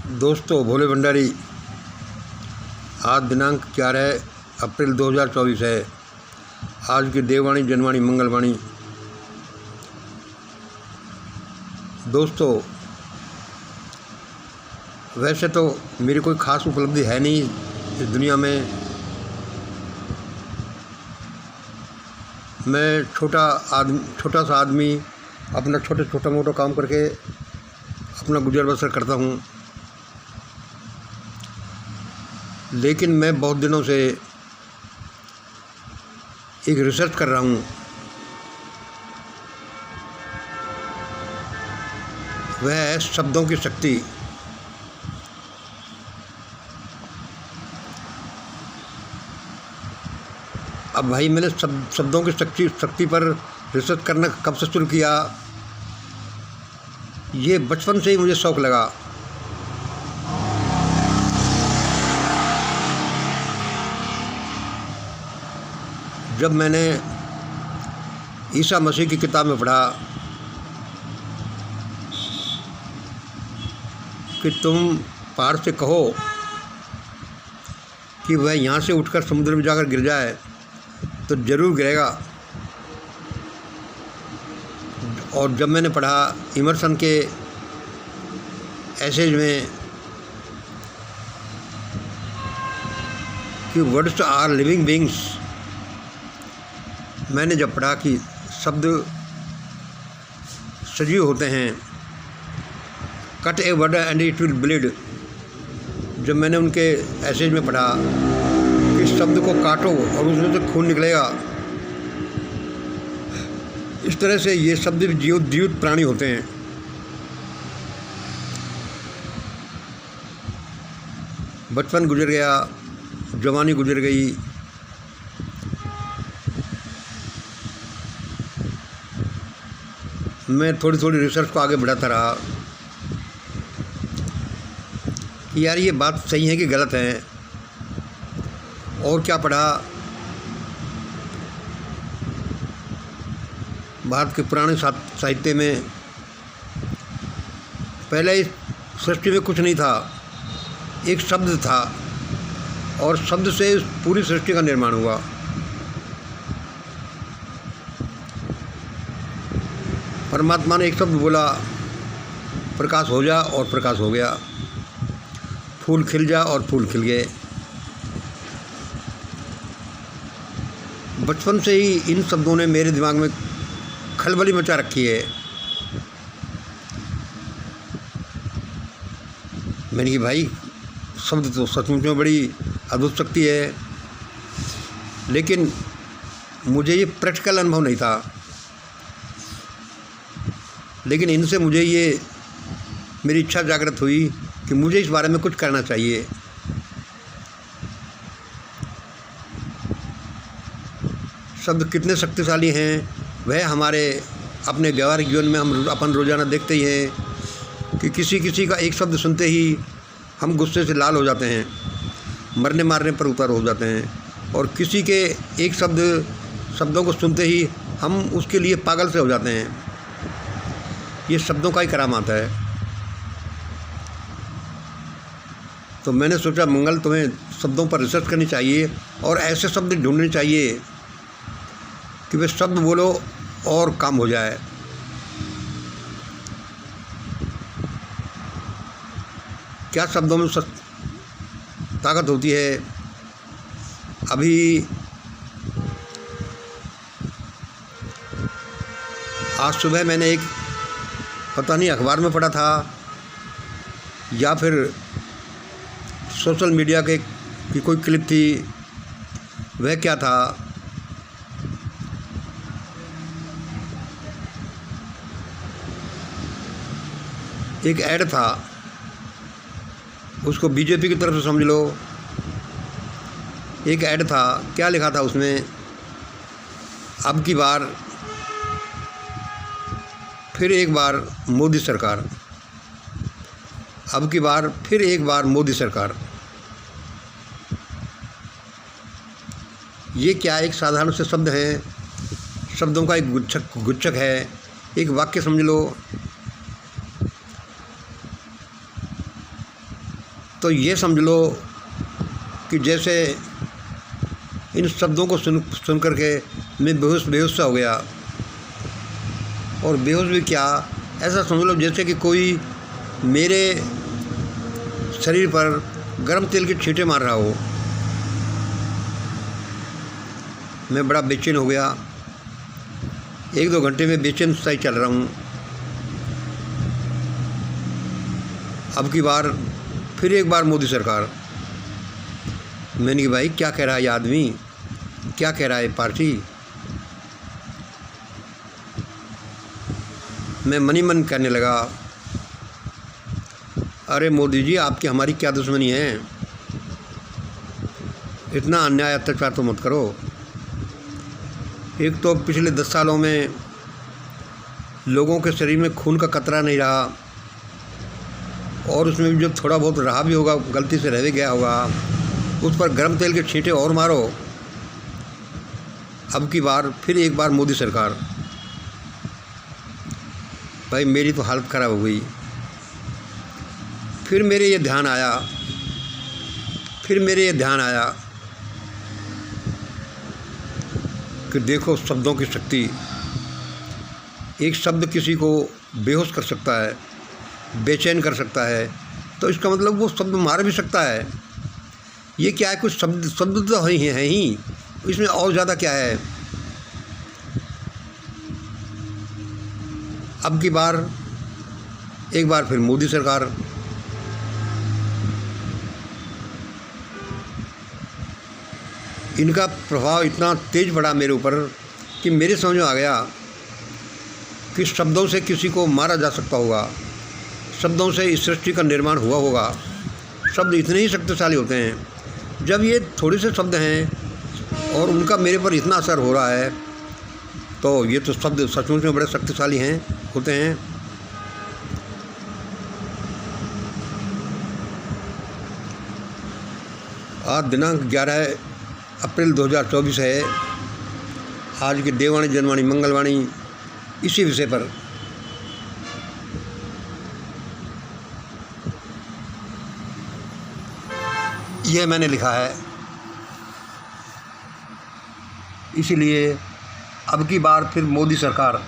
दोस्तों, भोले भंडारी। आज दिनांक 11 अप्रैल 2024 है। आज की देववाणी, जनवाणी, मंगलवाणी। दोस्तों, वैसे तो मेरी कोई ख़ास उपलब्धि है नहीं इस दुनिया में। मैं छोटा सा आदमी अपना छोटा मोटा काम करके अपना गुजर बसर करता हूँ। लेकिन मैं बहुत दिनों से एक रिसर्च कर रहा हूँ। वह है शब्दों की शक्ति। अब भाई, मैंने शब्दों की शक्ति पर रिसर्च करना कब से शुरू किया? ये बचपन से ही मुझे शौक़ लगा। जब मैंने ईसा मसीह की किताब में पढ़ा कि तुम पहाड़ से कहो कि वह यहाँ से उठकर समुद्र में जाकर गिर जाए तो ज़रूर गिरेगा। और जब मैंने पढ़ा इमर्सन के एसेज में कि वर्ड्स आर लिविंग बीइंग्स, मैंने जब पढ़ा कि शब्द सजीव होते हैं, cut a word and it will bleed, जब मैंने उनके एसेज में पढ़ा कि शब्द को काटो और उसमें से खून निकलेगा, इस तरह से ये शब्द भी जीवित प्राणी होते हैं। बचपन गुजर गया, जवानी गुजर गई, मैं थोड़ी रिसर्च को आगे बढ़ाता रहा कि यार ये बात सही है कि गलत है। और क्या पढ़ा, भारत के पुराने साहित्य में पहले इस सृष्टि में कुछ नहीं था, एक शब्द था और शब्द से इस पूरी सृष्टि का निर्माण हुआ। परमात्मा ने एक शब्द बोला, प्रकाश हो जा, और प्रकाश हो गया। फूल खिल जा, और फूल खिल गए। बचपन से ही इन शब्दों ने मेरे दिमाग में खलबली मचा रखी है। मैंने कहा भाई, शब्द तो सचमुच में बड़ी अद्भुत शक्ति है, लेकिन मुझे ये प्रैक्टिकल अनुभव नहीं था। लेकिन इनसे मुझे ये मेरी इच्छा जागृत हुई कि मुझे इस बारे में कुछ करना चाहिए। शब्द कितने शक्तिशाली हैं वह हमारे अपने व्यवहारिक जीवन में हम अपन रोज़ाना देखते ही हैं कि किसी का एक शब्द सुनते ही हम गुस्से से लाल हो जाते हैं, मरने मारने पर उतर हो जाते हैं, और किसी के एक शब्दों को सुनते ही हम उसके लिए पागल से हो जाते हैं। ये शब्दों का ही करामात है। तो मैंने सोचा मंगल, तुम्हें शब्दों पर रिसर्च करनी चाहिए और ऐसे शब्द ढूंढने चाहिए कि वे शब्द बोलो और काम हो जाए। क्या शब्दों में ताकत होती है। अभी आज सुबह मैंने एक पता नहीं अखबार में पढ़ा था या फिर सोशल मीडिया की कोई क्लिप थी। वह क्या था, एक ऐड था, उसको बीजेपी की तरफ से समझ लो। एक ऐड था, क्या लिखा था उसमें, अब की बार फिर एक बार मोदी सरकार, अब की बार फिर एक बार मोदी सरकार। ये क्या एक साधारण से शब्द हैं, शब्दों का एक गुच्छक है, एक वाक्य समझ लो। तो ये समझ लो कि जैसे इन शब्दों को सुन कर के मैं बेहोश सा हो गया। और बेहोश भी क्या, ऐसा समझ लो जैसे कि कोई मेरे शरीर पर गर्म तेल के छींटे मार रहा हो। मैं बड़ा बेचैन हो गया, 1-2 घंटे में बेचैन सा ही चल रहा हूँ। अब की बार फिर एक बार मोदी सरकार। मैंने कहा भाई क्या कह रहा है ये आदमी, क्या कह रहा है पार्टी। मैं मन ही मन कहने लगा, अरे मोदी जी आपकी हमारी क्या दुश्मनी है, इतना अन्याय अत्याचार तो मत करो। एक तो पिछले 10 सालों में लोगों के शरीर में खून का कतरा नहीं रहा, और उसमें भी जो थोड़ा बहुत रहा भी होगा, गलती से रह भी गया होगा, उस पर गर्म तेल के छींटे और मारो। अब की बार फिर एक बार मोदी सरकार। भाई मेरी तो हालत ख़राब हो गई। फिर मेरे ये ध्यान आया कि देखो शब्दों की शक्ति। एक शब्द किसी को बेहोश कर सकता है, बेचैन कर सकता है, तो इसका मतलब वो शब्द मार भी सकता है। ये क्या है, कुछ शब्द तो है ही, इसमें और ज़्यादा क्या है। अब की बार एक बार फिर मोदी सरकार। इनका प्रभाव इतना तेज़ पड़ा मेरे ऊपर कि मेरे समझ में आ गया कि शब्दों से किसी को मारा जा सकता होगा, शब्दों से इस सृष्टि का निर्माण हुआ होगा। शब्द इतने ही शक्तिशाली होते हैं। जब ये थोड़े से शब्द हैं और उनका मेरे पर इतना असर हो रहा है, तो ये तो शब्द सचमुच में बड़े शक्तिशाली होते हैं। आज दिनांक 11 अप्रैल 2024 है। आज की देववाणी जनवाणी मंगलवाणी इसी विषय पर। यह मैंने लिखा है, इसीलिए अब की बार फिर मोदी सरकार।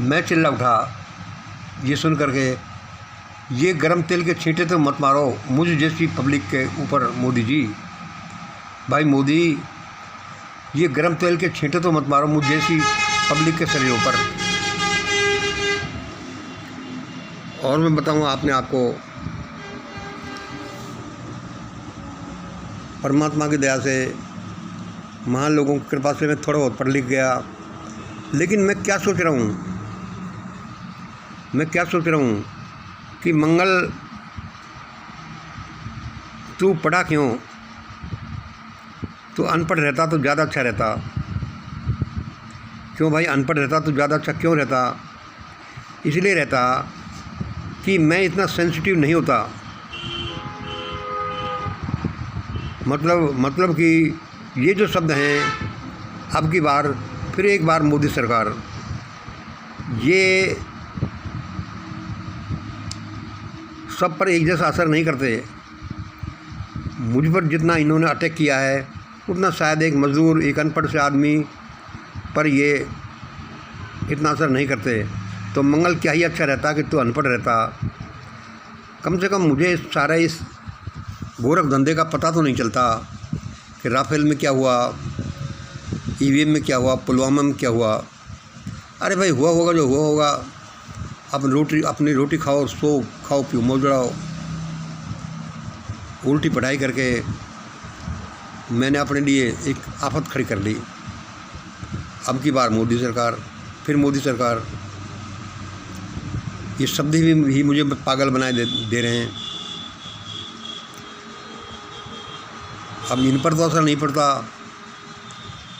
मैं चिल्ला उठा ये सुन करके, ये गरम तेल के छींटे तो मत मारो मुझ जैसी पब्लिक के ऊपर मोदी जी। भाई मोदी, ये गरम तेल के छींटे तो मत मारो मुझ जैसी पब्लिक के शरीरों पर। और मैं बताऊँ आपको, परमात्मा की दया से, महान लोगों की कृपा से मैं थोड़ा बहुत पढ़ लिख गया। लेकिन मैं क्या सोच रहा हूँ कि मंगल तू पढ़ा क्यों? तू अनपढ़ रहता तो ज़्यादा अच्छा रहता। क्यों भाई अनपढ़ रहता तो ज़्यादा अच्छा क्यों रहता? इसलिए रहता कि मैं इतना सेंसिटिव नहीं होता। मतलब कि ये जो शब्द हैं, अब की बार फिर एक बार मोदी सरकार, ये सब पर एक जैसा असर नहीं करते। मुझ पर जितना इन्होंने अटैक किया है, उतना शायद एक मज़दूर, एक अनपढ़ से आदमी पर ये इतना असर नहीं करते। तो मंगल क्या ही अच्छा रहता कि तू अनपढ़ रहता। कम से कम मुझे सारा इस गोरख धंधे का पता तो नहीं चलता कि राफेल में क्या हुआ, ईवीएम में क्या हुआ, पुलवामा में क्या हुआ। अरे भाई हुआ होगा जो हुआ होगा। अपनी रोटी खाओ, सो खाओ, पियो, मौज उड़ाओ। उल्टी पढ़ाई करके मैंने अपने लिए एक आफत खड़ी कर ली। अब की बार मोदी सरकार, फिर मोदी सरकार। ये शब्द ही मुझे पागल बनाए दे रहे हैं। अब इन पर तो असर नहीं पड़ता,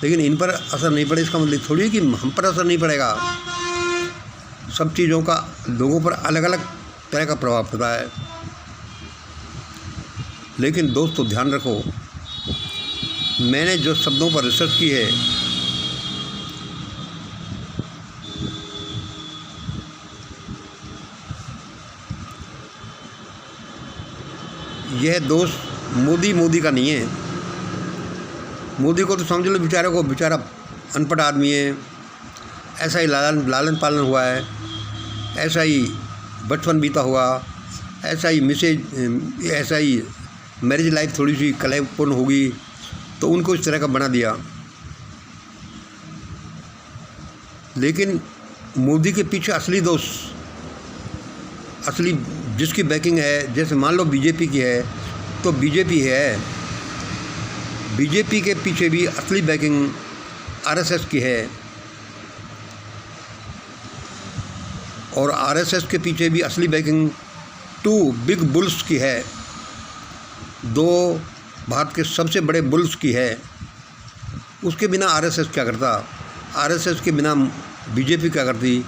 लेकिन इन पर असर नहीं पड़े इसका मतलब थोड़ी है कि हम पर असर नहीं पड़ेगा। सब चीज़ों का लोगों पर अलग अलग तरह का प्रभाव पड़ता है। लेकिन दोस्तों ध्यान रखो, मैंने जो शब्दों पर रिसर्च की है, यह दोष मोदी का नहीं है। मोदी को तो समझ लो बेचारा अनपढ़ आदमी है, ऐसा ही लालन पालन हुआ है, ऐसा ही बचपन बीता हुआ, ऐसा ही मैरिज लाइफ थोड़ी सी कलहपूर्ण होगी तो उनको इस तरह का बना दिया। लेकिन मोदी के पीछे असली जिसकी बैकिंग है, जैसे मान लो बीजेपी की है तो बीजेपी है, बीजेपी के पीछे भी असली बैकिंग आरएसएस की है और आरएसएस के पीछे भी असली बैकिंग 2 बिग बुल्स की है, 2 भारत के सबसे बड़े बुल्स की है। उसके बिना आरएसएस क्या करता, आरएसएस के बिना बीजेपी क्या करती,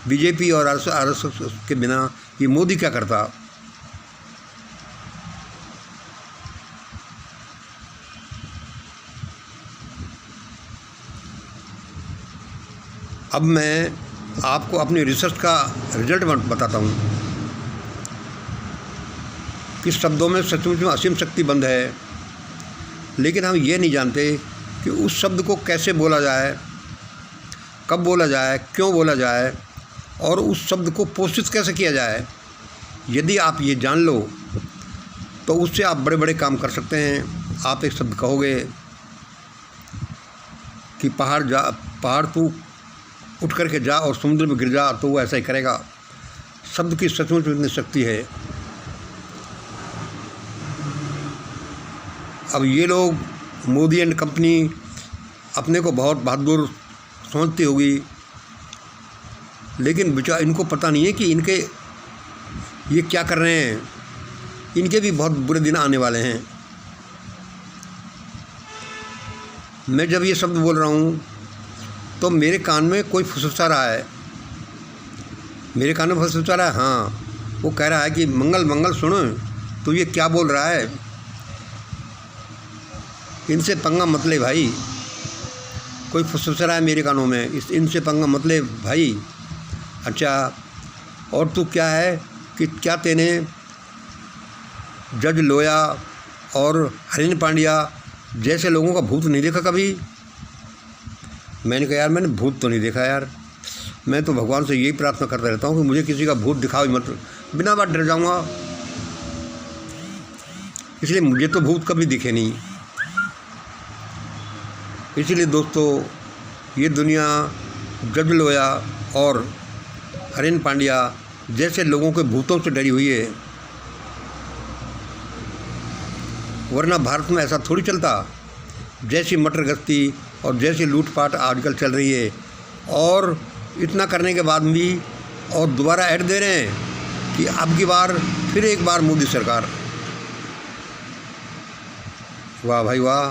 बीजेपी और आरएसएस के बिना ये मोदी क्या करता। अब मैं आपको अपनी रिसर्च का रिजल्ट बताता हूँ कि शब्दों में सचमुच में असीम शक्ति बंद है, लेकिन हम ये नहीं जानते कि उस शब्द को कैसे बोला जाए, कब बोला जाए, क्यों बोला जाए और उस शब्द को पोषित कैसे किया जाए। यदि आप ये जान लो तो उससे आप बड़े बड़े काम कर सकते हैं। आप एक शब्द कहोगे कि पहाड़ तू उठ करके जा और समुद्र में गिर जा, तो वो ऐसा ही करेगा। शब्द की सचमुच में इतनी शक्ति है। अब ये लोग मोदी एंड कंपनी अपने को बहुत बहादुर समझती होगी, लेकिन बेचारा इनको पता नहीं है कि ये क्या कर रहे हैं। इनके भी बहुत बुरे दिन आने वाले हैं। मैं जब ये शब्द बोल रहा हूँ तो मेरे कान में कोई फुसफुसा रहा है, मेरे कान में फुसफुसा रहा है। हाँ, वो कह रहा है कि मंगल सुनो, तो ये क्या बोल रहा है, इनसे पंगा मत ले भाई। कोई फुसफुसा रहा है मेरे कानों में, इनसे पंगा मत ले भाई। अच्छा, और तू क्या है कि क्या तेने जज लोया और हरीन पांड्या जैसे लोगों का भूत नहीं देखा कभी। मैंने कहा यार मैंने भूत तो नहीं देखा यार, मैं तो भगवान से यही प्रार्थना करता रहता हूँ कि मुझे किसी का भूत दिखाओ ही मत, बिना बात डर जाऊँगा। इसलिए मुझे तो भूत कभी दिखे नहीं। इसलिए दोस्तों, ये दुनिया जज लोया और हरीन पांड्या जैसे लोगों के भूतों से डरी हुई है, वरना भारत में ऐसा थोड़ी चलता। जैसी मटर गश्ती और जैसी लूटपाट आजकल चल रही है, और इतना करने के बाद भी और दोबारा ऐड दे रहे हैं कि अब की बार फिर एक बार मोदी सरकार। वाह भाई वाह।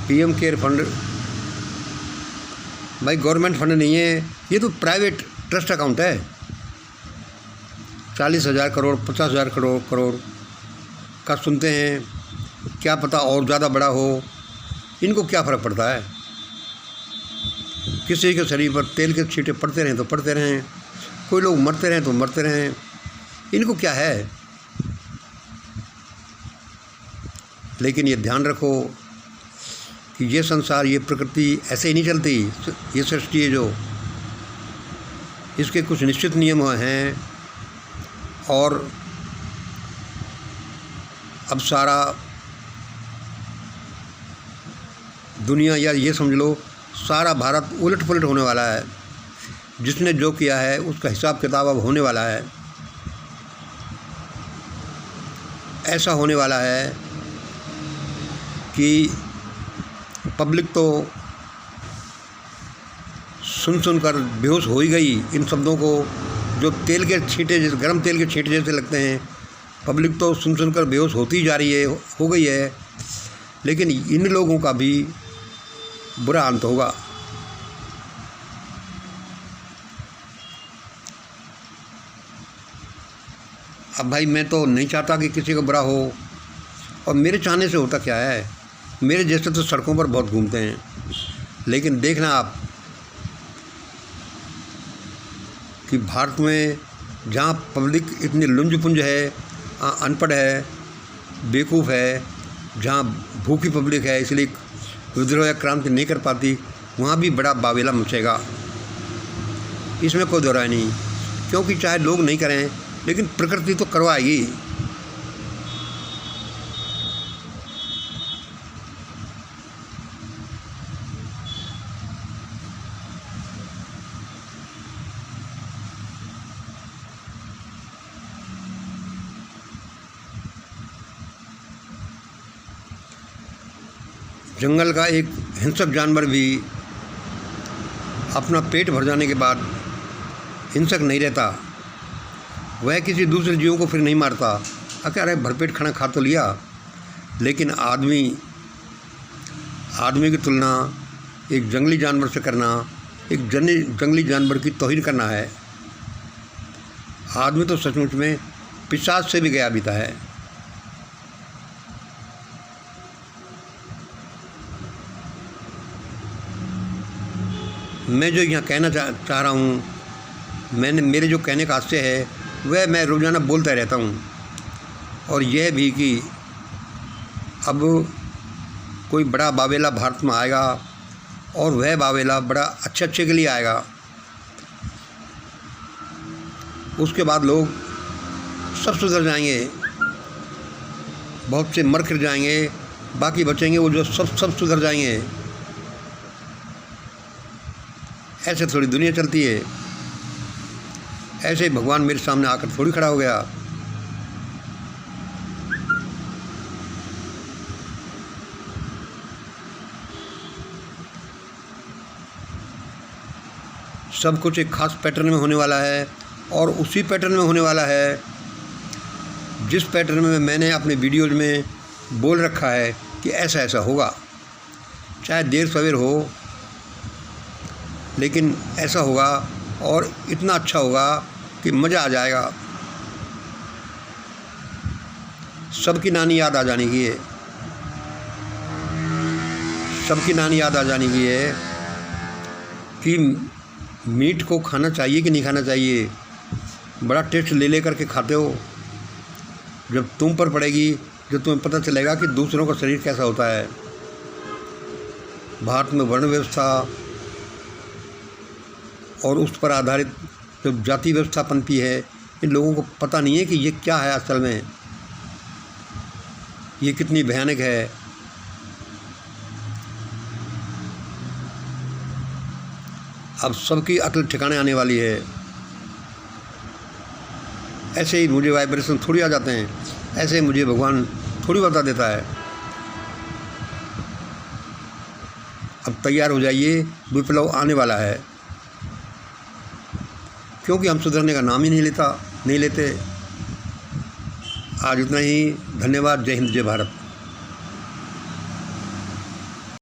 पीएम केयर फंड भाई गवर्नमेंट फंड नहीं है, ये तो प्राइवेट ट्रस्ट अकाउंट है। 40,000 करोड़ 50,000 करोड़ का सुनते हैं, क्या पता और ज़्यादा बड़ा हो। इनको क्या फ़र्क पड़ता है। किसी के शरीर पर तेल के छींटे पड़ते रहें तो पड़ते रहें, कोई लोग मरते रहें तो मरते रहें, इनको क्या है। लेकिन ये ध्यान रखो कि ये संसार, ये प्रकृति ऐसे ही नहीं चलती। ये सृष्टि है जो, इसके कुछ निश्चित नियम हैं, और अब सारा दुनिया, या ये समझ लो सारा भारत उलट पुलट होने वाला है। जिसने जो किया है उसका हिसाब किताब अब होने वाला है। ऐसा होने वाला है कि पब्लिक तो सुन कर बेहोश हो ही गई। इन शब्दों को जो तेल के छींटे जैसे, गर्म तेल के छींटे जैसे लगते हैं, पब्लिक तो सुन कर बेहोश होती जा रही है, हो गई है। लेकिन इन लोगों का भी बुरा अंत होगा। अब भाई मैं तो नहीं चाहता कि किसी को बुरा हो, और मेरे चाहने से होता क्या है। मेरे जैसे तो सड़कों पर बहुत घूमते हैं, लेकिन देखना आप कि भारत में जहाँ पब्लिक इतनी लुंज पुंज है, अनपढ़ है, बेवकूफ़ है, जहाँ भूखी पब्लिक है इसलिए विद्रोह या क्रांति नहीं कर पाती, वहाँ भी बड़ा बावेला मचेगा। इसमें कोई दो राय नहीं, क्योंकि चाहे लोग नहीं करें लेकिन प्रकृति तो करवाएगी। जंगल का एक हिंसक जानवर भी अपना पेट भर जाने के बाद हिंसक नहीं रहता। वह किसी दूसरे जीवों को फिर नहीं मारता। अरे भरपेट खाना खा तो लिया, लेकिन आदमी की तुलना एक जंगली जानवर से करना एक जंगली जानवर की तौहीन करना है। आदमी तो सचमुच में पिशाच से भी गया बीता है। मैं जो यहाँ कहना चाह रहा हूँ, मेरे जो कहने का आशय है वह मैं रोज़ाना बोलता रहता हूँ, और यह भी कि अब कोई बड़ा बावेला भारत में आएगा और वह बावेला बड़ा अच्छे के लिए आएगा। उसके बाद लोग सब सुधर जाएंगे, बहुत से मर कर जाएंगे, बाकी बचेंगे वो जो सब सुधर जाएंगे। ऐसे थोड़ी दुनिया चलती है। ऐसे भगवान मेरे सामने आकर थोड़ी खड़ा हो गया। सब कुछ एक खास पैटर्न में होने वाला है, और उसी पैटर्न में होने वाला है जिस पैटर्न में मैंने अपने वीडियोज़ में बोल रखा है कि ऐसा ऐसा होगा। चाहे देर सवेर हो, लेकिन ऐसा होगा, और इतना अच्छा होगा कि मज़ा आ जाएगा। सबकी नानी याद आ जाने की है, सबकी नानी याद आ जाने की है कि मीट को खाना चाहिए कि नहीं खाना चाहिए। बड़ा टेस्ट ले करके खाते हो, जब तुम पर पड़ेगी जब तुम्हें पता चलेगा कि दूसरों का शरीर कैसा होता है। भारत में वर्ण व्यवस्था और उस पर आधारित जो जाति व्यवस्था पनपी है, इन लोगों को पता नहीं है कि ये क्या है असल में, ये कितनी भयानक है। अब सबकी अक्ल ठिकाने आने वाली है। ऐसे ही मुझे वाइब्रेशन थोड़ी आ जाते हैं, ऐसे ही मुझे भगवान थोड़ी बता देता है। अब तैयार हो जाइए, विप्लव आने वाला है, क्योंकि हम सुधरने का नाम ही नहीं लेते। आज इतना ही। धन्यवाद। जय हिंद, जय भारत।